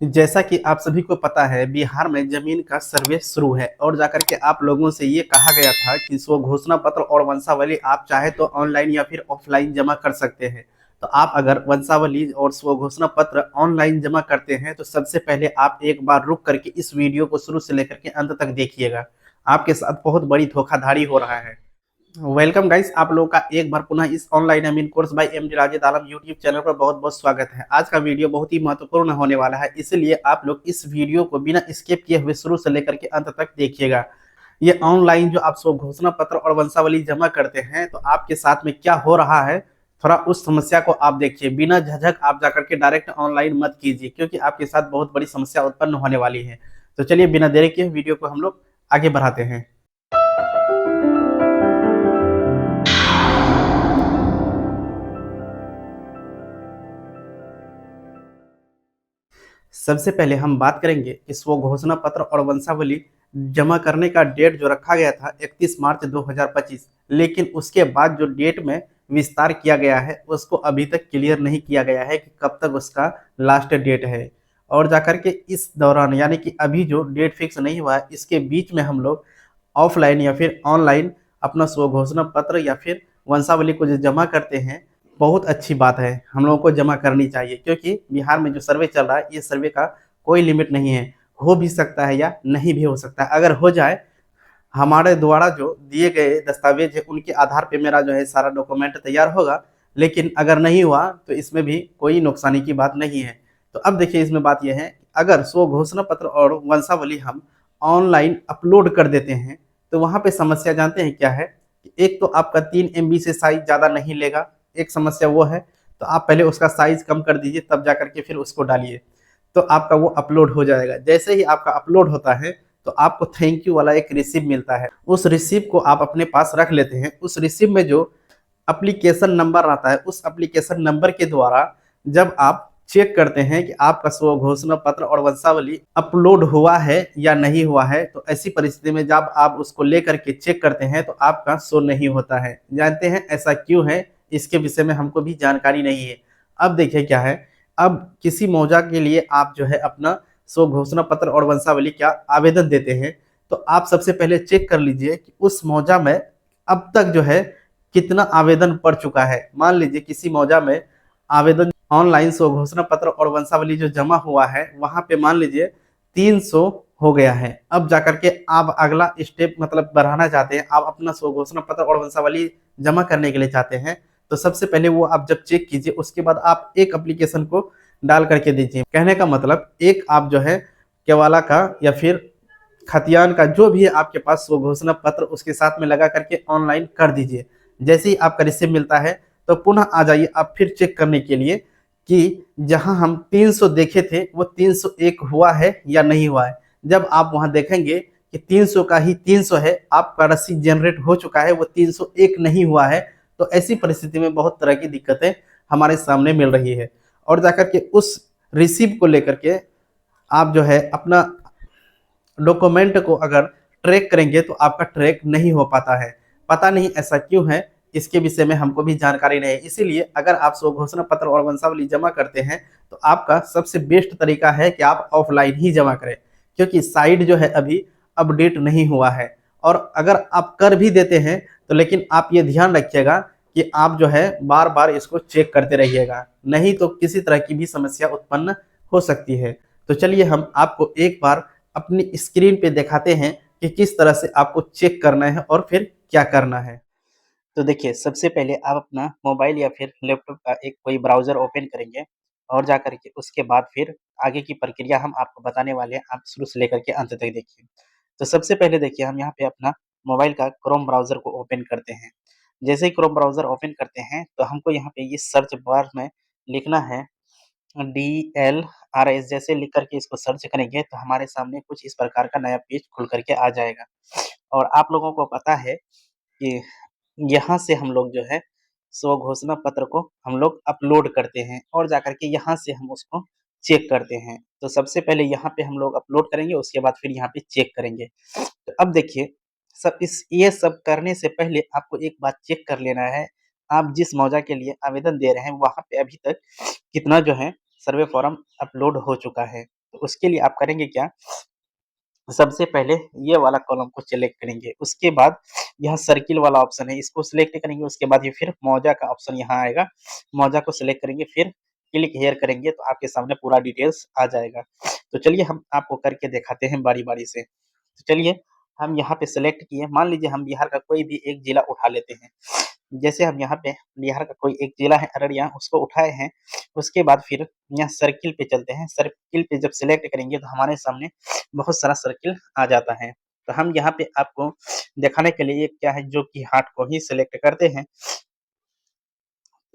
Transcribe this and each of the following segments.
जैसा कि आप सभी को पता है, बिहार में जमीन का सर्वे शुरू है और जाकर के आप लोगों से ये कहा गया था कि स्व घोषणा पत्र और वंशावली आप चाहे तो ऑनलाइन या फिर ऑफलाइन जमा कर सकते हैं। तो आप अगर वंशावली और स्व घोषणा पत्र ऑनलाइन जमा करते हैं तो सबसे पहले आप एक बार रुक करके इस वीडियो को शुरू से लेकर के अंत तक देखिएगा। आपके साथ बहुत बड़ी धोखाधड़ी हो रहा है। वेलकम गाइस, आप लोगों का एक बार पुनः इस ऑनलाइन अमीन कोर्स बाय एमडी राजेद आलम यूट्यूब चैनल पर बहुत बहुत स्वागत है। आज का वीडियो बहुत ही महत्वपूर्ण होने वाला है, इसलिए आप लोग इस वीडियो को बिना स्किप किए हुए शुरू से लेकर के अंत तक देखिएगा। ये ऑनलाइन जो आप स्व घोषणा पत्र और वंशावली जमा करते हैं तो आपके साथ में क्या हो रहा है, थोड़ा उस समस्या को आप देखिए। बिना झझक आप जाकर के डायरेक्ट ऑनलाइन मत कीजिए, क्योंकि आपके साथ बहुत बड़ी समस्या उत्पन्न होने वाली है। तो चलिए बिना देरी के वीडियो को हम लोग आगे बढ़ाते हैं। सबसे पहले हम बात करेंगे कि स्व घोषणा पत्र और वंशावली जमा करने का डेट जो रखा गया था 31 मार्च 2025, लेकिन उसके बाद जो डेट में विस्तार किया गया है उसको अभी तक क्लियर नहीं किया गया है कि कब तक उसका लास्ट डेट है। और जाकर के इस दौरान यानी कि अभी जो डेट फिक्स नहीं हुआ है, इसके बीच में हम लोग ऑफलाइन या फिर ऑनलाइन अपना स्व घोषणा पत्र या फिर वंशावली को जो जमा करते हैं, बहुत अच्छी बात है। हम लोगों को जमा करनी चाहिए, क्योंकि बिहार में जो सर्वे चल रहा है ये सर्वे का कोई लिमिट नहीं है। हो भी सकता है या नहीं भी हो सकता है। अगर हो जाए, हमारे द्वारा जो दिए गए दस्तावेज है उनके आधार पे मेरा जो है सारा डॉक्यूमेंट तैयार होगा। लेकिन अगर नहीं हुआ तो इसमें भी कोई नुकसानी की बात नहीं है। तो अब देखिए, इसमें बात यह है, अगर स्व घोषणा पत्र और वंशावली हम ऑनलाइन अपलोड कर देते हैं तो वहाँ पे समस्या जानते हैं क्या है कि एक तो आपका 3 MB से साइज ज़्यादा नहीं लेगा, एक समस्या वो है। तो आप पहले उसका साइज कम कर दीजिए, तब जा करके फिर उसको डालिए, तो आपका वो अपलोड हो जाएगा। जैसे ही आपका अपलोड होता है तो आपको थैंक यू वाला एक रिसीप मिलता है। उस रिसीप को आप अपने पास रख लेते हैं। उस रिसीप में जो एप्लीकेशन नंबर आता है, उस एप्लीकेशन नंबर के द्वारा जब आप चेक करते हैं कि आपका स्व घोषणा पत्र और वंशावली अपलोड हुआ है या नहीं हुआ है, तो ऐसी परिस्थिति में जब आप उसको लेकर के चेक करते हैं तो आपका शो नहीं होता है। जानते हैं ऐसा क्यों है? इसके विषय में हमको भी जानकारी नहीं है। अब देखिए क्या है, अब किसी मौजा के लिए आप जो है अपना स्व घोषणा पत्र और वंशावली का आवेदन देते हैं, तो आप सबसे पहले चेक कर लीजिए कि उस मौजा में अब तक जो है कितना आवेदन पड़ चुका है। मान लीजिए किसी मौजा में आवेदन ऑनलाइन स्व घोषणा पत्र और वंशावली जो जमा हुआ है वहां पे मान लीजिए 300 हो गया है। अब जाकर के आप अगला स्टेप मतलब बढ़ाना चाहते हैं, आप अपना स्व घोषणा पत्र और वंशावली जमा करने के लिए चाहते हैं, तो सबसे पहले वो आप जब चेक कीजिए उसके बाद आप एक एप्लीकेशन को डाल करके दीजिए। कहने का मतलब, एक आप जो है केवाला का या फिर खतियान का जो भी है आपके पास स्व घोषणा पत्र, उसके साथ में लगा करके ऑनलाइन कर दीजिए। जैसे ही आपका रिसीव मिलता है तो पुनः आ जाइए आप फिर चेक करने के लिए कि जहां हम 300 देखे थे वो 301 हुआ है या नहीं हुआ है। जब आप वहां देखेंगे कि 300 का ही 300 है, आपका रसीद जनरेट हो चुका है, वो 301 नहीं हुआ है, तो ऐसी परिस्थिति में बहुत तरह की दिक्कतें हमारे सामने मिल रही है। और जाकर के उस रिसीव को लेकर के आप जो है अपना डॉक्यूमेंट को अगर ट्रैक करेंगे तो आपका ट्रैक नहीं हो पाता है। पता नहीं ऐसा क्यों है, इसके विषय में हमको भी जानकारी नहीं है। इसीलिए अगर आप स्व घोषणा पत्र और वंशावली जमा करते हैं तो आपका सबसे बेस्ट तरीका है कि आप ऑफलाइन ही जमा करें, क्योंकि साइट जो है अभी अपडेट नहीं हुआ है। और अगर आप कर भी देते हैं तो लेकिन आप ये ध्यान रखिएगा कि आप जो है बार बार इसको चेक करते रहिएगा, नहीं तो किसी तरह की भी समस्या उत्पन्न हो सकती है। तो चलिए हम आपको एक बार अपनी स्क्रीन पे दिखाते हैं कि किस तरह से आपको चेक करना है और फिर क्या करना है। तो देखिए, सबसे पहले आप अपना मोबाइल या फिर लैपटॉप का एक कोई ब्राउज़र ओपन करेंगे और जाकर के उसके बाद फिर आगे की प्रक्रिया हम आपको बताने वाले हैं, आप शुरू से लेकर के अंत तक देखिए। तो सबसे पहले देखिए, हम यहाँ पे अपना मोबाइल का क्रोम ब्राउज़र को ओपन करते हैं। जैसे ही क्रोम ब्राउज़र ओपन करते हैं तो हमको यहाँ पे ये सर्च बार में लिखना है DLRS। जैसे लिख करके इसको सर्च करेंगे तो हमारे सामने कुछ इस प्रकार का नया पेज खुल करके आ जाएगा। और आप लोगों को पता है कि यहाँ से हम लोग जो है स्व घोषणा पत्र को हम लोग अपलोड करते हैं और जाकर के यहाँ से हम उसको चेक करते हैं। तो सबसे पहले यहाँ पे हम लोग अपलोड करेंगे, उसके बाद फिर यहाँ पे चेक करेंगे। तो अब देखिए, सब इस ये सब करने से पहले आपको एक बात चेक कर लेना है, आप जिस मौजा के लिए आवेदन दे रहे हैं वहाँ पे अभी तक कितना जो है सर्वे फॉर्म अपलोड हो चुका है। तो उसके लिए आप करेंगे क्या, सबसे पहले ये वाला कॉलम को सिलेक्ट करेंगे, उसके बाद यह सर्किल वाला ऑप्शन है, इसको सिलेक्ट करेंगे, उसके बाद ये फिर मौजा का ऑप्शन यहाँ आएगा, मौजा को सिलेक्ट करेंगे, फिर क्लिक हियर करेंगे तो आपके सामने पूरा डिटेल्स आ जाएगा। तो चलिए हम आपको करके दिखाते हैं बारी-बारी से। तो चलिए हम यहाँ पे सिलेक्ट किए, मान लीजिए हम बिहार का कोई भी एक जिला उठा लेते हैं। जैसे हम यहाँ पे बिहार का कोई एक जिला है अररिया, उसको उठाए हैं, उसके बाद फिर यहाँ सर्किल पे चलते हैं, सर्किल पे जब सिलेक्ट करेंगे तो हमारे सामने बहुत सारा सर्किल आ जाता है। तो हम यहाँ पे आपको दिखाने के लिए क्या है जो कि हार्ट को ही सिलेक्ट करते हैं।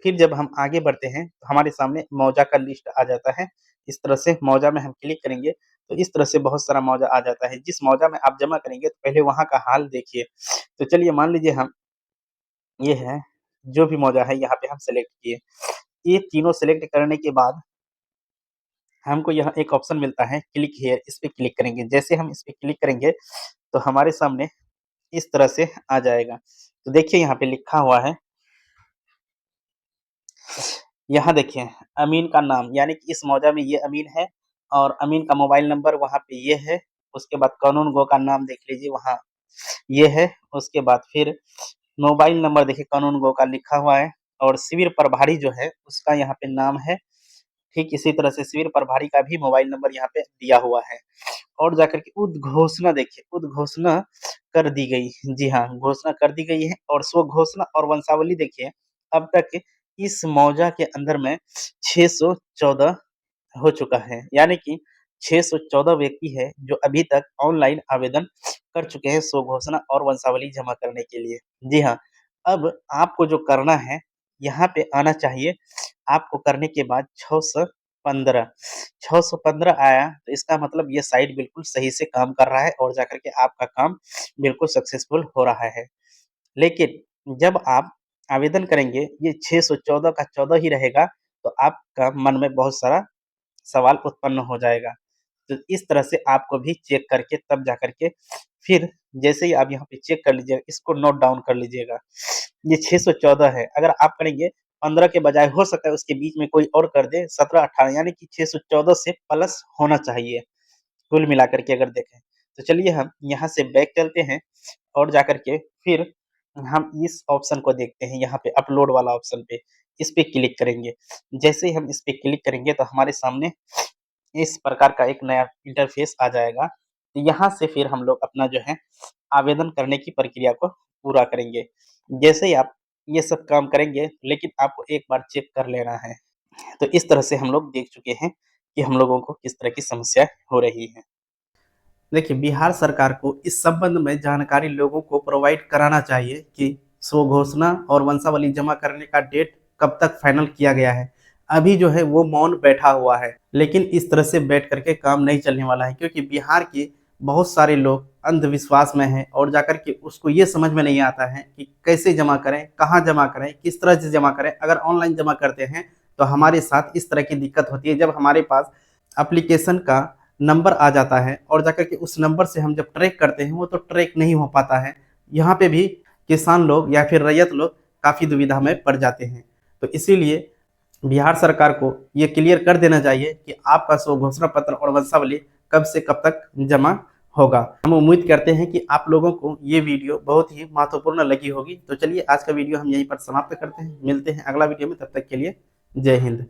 फिर जब हम आगे बढ़ते हैं तो हमारे सामने मौजा का लिस्ट आ जाता है। इस तरह से मौजा में हम क्लिक करेंगे तो इस तरह से बहुत सारा मौजा आ जाता है। जिस मौजा में आप जमा करेंगे तो पहले वहाँ का हाल देखिए। तो चलिए मान लीजिए हम ये है, जो भी मौजा है यहाँ पे हम सेलेक्ट किए। ये तीनों सेलेक्ट करने के बाद हमको यहाँ एक ऑप्शन मिलता है क्लिक हियर, इस पे क्लिक करेंगे। जैसे हम इस पे क्लिक करेंगे तो हमारे सामने इस तरह से आ जाएगा। तो देखिए यहाँ पे लिखा हुआ है, यहाँ देखिए अमीन का नाम, यानी कि इस मौजा में ये अमीन है और अमीन का मोबाइल नंबर वहाँ पे ये है। उसके बाद कानून गो का नाम देख लीजिए वहाँ ये है। उसके बाद फिर मोबाइल नंबर देखिए कानून गो का लिखा हुआ है और शिविर प्रभारी जो है उसका यहाँ पे नाम है। ठीक इसी तरह से शिविर प्रभारी का भी मोबाइल नंबर यहाँ पे दिया हुआ है। और जाकर के उद्घोषणा देखिए, उद्घोषणा कर दी गई। जी हाँ, घोषणा कर दी गई है और स्व घोषणा और वंशावली देखिए, अब तक इस मौजा के अंदर में 614 हो चुका है, यानी कि 614 व्यक्ति है जो अभी तक ऑनलाइन आवेदन कर चुके हैं स्व घोषणा और वंशावली जमा करने के लिए। जी हाँ, अब आपको जो करना है, यहाँ पे आना चाहिए। आपको करने के बाद 615 615 आया तो इसका मतलब ये साइट बिल्कुल सही से काम कर रहा है और जाकर के आपका काम बिल्कुल सक्सेसफुल हो रहा है। लेकिन जब आप आवेदन करेंगे, ये 614 का 14 ही रहेगा, तो आपका मन में बहुत सारा सवाल उत्पन्न हो जाएगा। तो इस तरह से आपको भी चेक करके तब जाकर के फिर जैसे ही आप यहाँ पे चेक कर लीजिएगा, इसको नोट डाउन कर लीजिएगा। ये 614 है, अगर आप करेंगे 15 के बजाय हो सकता है उसके बीच में कोई और कर दे 17-18, यानी कि 614 से प्लस होना चाहिए, कुल मिलाकर के अगर देखें। तो चलिए हम यहाँ से बैक चलते हैं और जाकर के फिर हम इस ऑप्शन को देखते हैं, यहाँ पे अपलोड वाला ऑप्शन पे, इस पे क्लिक करेंगे। जैसे ही हम इस पे क्लिक करेंगे तो हमारे सामने इस प्रकार का एक नया इंटरफ़ेस आ जाएगा। तो यहाँ से फिर हम लोग अपना जो है आवेदन करने की प्रक्रिया को पूरा करेंगे। जैसे ही आप ये सब काम करेंगे, लेकिन आपको एक बार चेक कर लेना है। तो इस तरह से हम लोग देख चुके हैं कि हम लोगों को किस तरह की समस्या हो रही है। देखिए, बिहार सरकार को इस संबंध में जानकारी लोगों को प्रोवाइड कराना चाहिए कि स्वघोषणा और वंशावली जमा करने का डेट कब तक फाइनल किया गया है। अभी जो है वो मौन बैठा हुआ है, लेकिन इस तरह से बैठ करके काम नहीं चलने वाला है, क्योंकि बिहार के बहुत सारे लोग अंधविश्वास में हैं और जाकर के उसको ये समझ में नहीं आता है कि कैसे जमा करें, कहाँ जमा करें, किस तरह से जमा करें। अगर ऑनलाइन जमा करते हैं तो हमारे साथ इस तरह की दिक्कत होती है, जब हमारे पास एप्लीकेशन का नंबर आ जाता है और जाकर के उस नंबर से हम जब ट्रैक करते हैं वो तो ट्रैक नहीं हो पाता है। यहाँ पे भी किसान लोग या फिर रैयत लोग काफ़ी दुविधा में पड़ जाते हैं। तो इसीलिए बिहार सरकार को ये क्लियर कर देना चाहिए कि आपका स्व घोषणा पत्र और वंशावली कब से कब तक जमा होगा। हम उम्मीद करते हैं कि आप लोगों को ये वीडियो बहुत ही महत्वपूर्ण लगी होगी। तो चलिए आज का वीडियो हम यहीं पर समाप्त करते हैं, मिलते हैं अगला वीडियो में, तब तक के लिए जय हिंद।